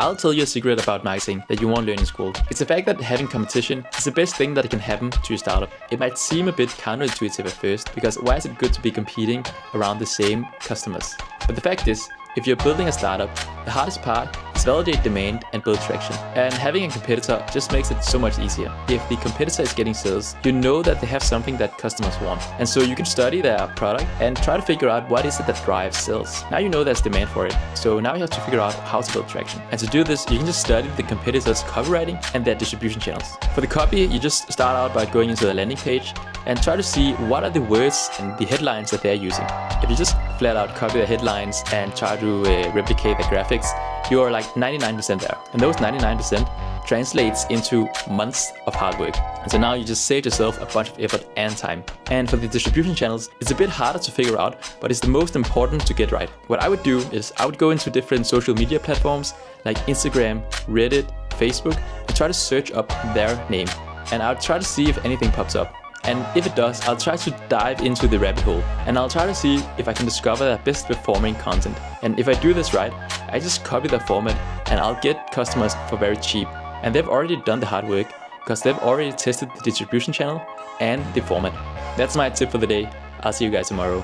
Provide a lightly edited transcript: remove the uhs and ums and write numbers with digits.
I'll tell you a secret about marketing that you won't learn in school. It's the fact that having competition is the best thing that can happen to your startup. It might seem a bit counterintuitive at first, because why is it good to be competing around the same customers? But the fact is, if you're building a startup, the hardest part is validate demand and build traction. And having a competitor just makes it so much easier. If the competitor is getting sales, you know that they have something that customers want. And so you can study their product and try to figure out what is it that drives sales. Now you know there's demand for it. So now you have to figure out how to build traction. And to do this, you can just study the competitors' copywriting and their distribution channels. For the copy, you just start out by going into the landing page and try to see what are the words and the headlines that they're using. If you just flat out copy the headlines and try to replicate the graphics, you are like 99% there. And those 99% translates into months of hard work. And so now you just save yourself a bunch of effort and time. And for the distribution channels, it's a bit harder to figure out, but it's the most important to get right. What I would do is I would go into different social media platforms like Instagram, Reddit, Facebook, and try to search up their name. And I would try to see if anything pops up. And if it does, I'll try to dive into the rabbit hole and I'll try to see if I can discover their best performing content. And if I do this right, I just copy their format and I'll get customers for very cheap. And they've already done the hard work because they've already tested the distribution channel and the format. That's my tip for the day. I'll see you guys tomorrow.